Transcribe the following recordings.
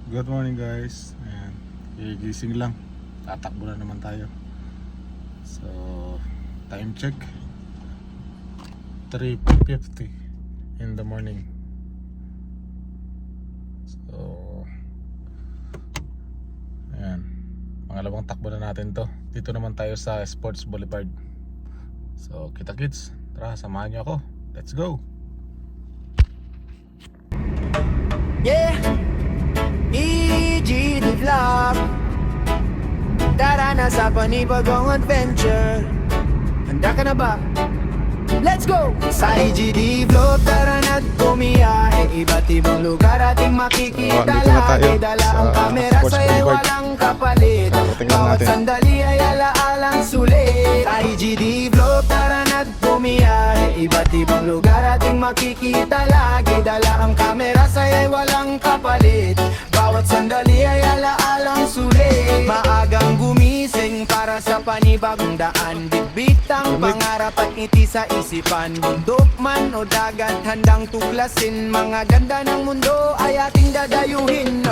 Good morning guys. Ayan, gigising lang. Tatakbo na naman tayo. So, time check 3:50 in the morning. So, ayan, pangalawang takbo na natin to. Dito naman tayo sa Sports Boulevard. So, kita kids, tara samahan niyo ako. Let's go. Yeah, EG the vlog. Tara na sa panibagong adventure. Handa ka na ba? Let's go! Sa EGD vlog, tara na't bumiyahe. Iba't ibang lugar ating makikita. Dito na tayo Lagi dala sa ang kamera, Sports sa'yo'y Boulevard. walang kapalit. Tingnan Bawat natin. sandali ay alaalang sulit. Sa EGD vlog, tara na't bumiyahe. Iba't ibang lugar ating makikita. Lagi dala ang kamera, sa'yo'y walang kapalit. Bawat sandali ay alaalang sulit. Maagang gumising para sa panibagong daan. Bitbitang pangarap at ngiti sa isipan. Bundok man o dagat, handang tuklasin. Mga ganda ng mundo ay ating dadayuhin.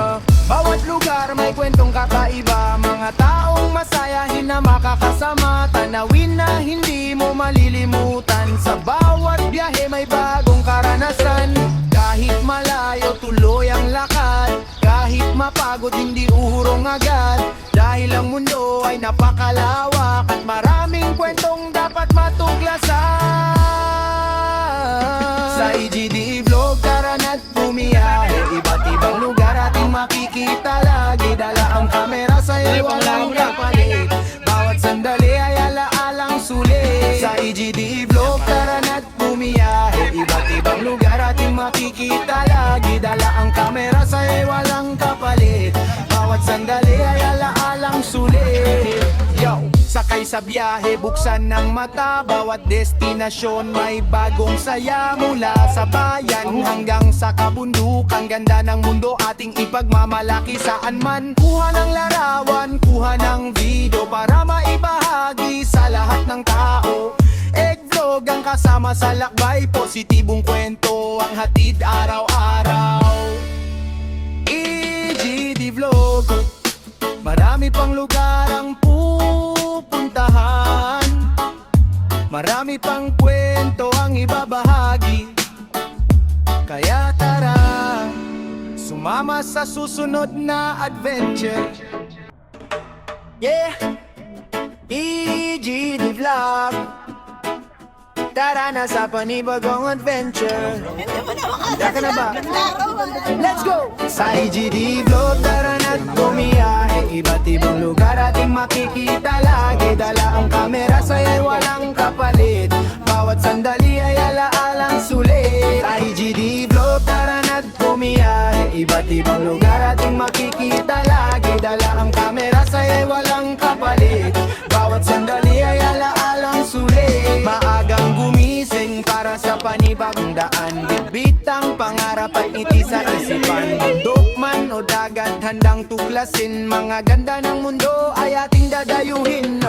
Bawat lugar may kwentong kakaiba. Mga taong masayahin na makakasama. Tanawin na hindi mo malilimutan. Sa bawat biyahe may bagong karanasan. Kahit malayo tuloy ang lakad. Kahit mapagod hindi uhurong agad. Dahil ang mundo ay napakalawak at maraming kwentong dapat matuklasan. Sa EGD vlog, tara na't bumiyahe. Iba't ibang lugar ating makikita. Lagi dala ang kamera, sa'yo walang kapalit. Bawat sandali ay alaalang sulit. Sa EGD vlog, tara na't bumiyahe. Iba't ibang lugar ating makikita. Lagi dala ang kamera, sa'yo walang kapalit. Bawat sandali ay alaalang sulit. Yo! Sakay sa biyahe, buksan ng mata. Bawat destinasyon may bagong saya. Mula sa bayan hanggang sa kabundukan. Ganda ng mundo ating ipagmamalaki saan man. Kuha ng larawan, kuha ng video para maibahagi sa lahat ng tao. Egg vlog ang kasama sa lakbay. Positibong kwento ang hatid araw-araw. EGD vlog, marami pang lugar ang pupuntahan. Marami pang kwento ang ibabahagi. Kaya tara, sumama sa susunod na adventure. Yeah, EGD vlog. Tara na sa panibagong adventure. Handa ka na ba? Let's go! Sa EGD vlog, tara na't bumiyahe. Iba't ibang lugar ating makikita. Lagi dala ang kamera, sa'yo'y walang kapalit. Bawat sandali ay alaalang sulit. Sa EGD vlog, tara na't bumiyahe. Iba't ibang lugar ating makikita. Lagi dala ang kamera, sa'yo'y walang kapalit. Bawat sandali ay alaalang sulit. Maagang gumising para sa panibagong daan. Bitbitang pangarap at ngiti sa isipan. Bundok man o dagat, handang tuklasin. Mga ganda ng mundo ay ating dadayuhin.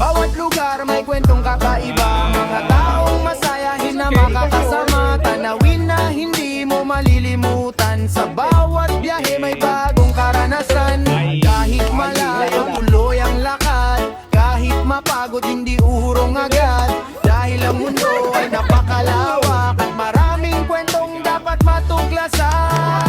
Bawat lugar may kwentong kakaiba. Mga taong masayahin na makakasama. Tanawin na hindi mo malilimutan. Sa bawat biyahe may bagong karanasan. Kahit malayo tuloy ang lakad. Kahit mapagod hindi uhurong agad. Dahil ang mundo ay napakalawak at maraming kwentong dapat matuklasan.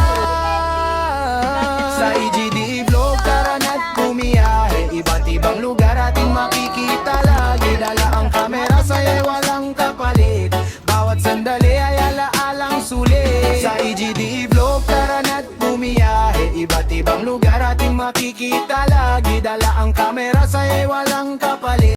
Sa EGD vlog, tara na't bumiyahe. Iba't ibang lugar ating makikita. Lagi dala ang kamera, sa'yo'y walang kapalit. Bawat sandali ay alaalang sulit. Sa EGD vlog, tara na't bumiyahe. Iba't ibang lugar ating makikita. Lagi dala ang kamera, sa'yo'y walang kapalit.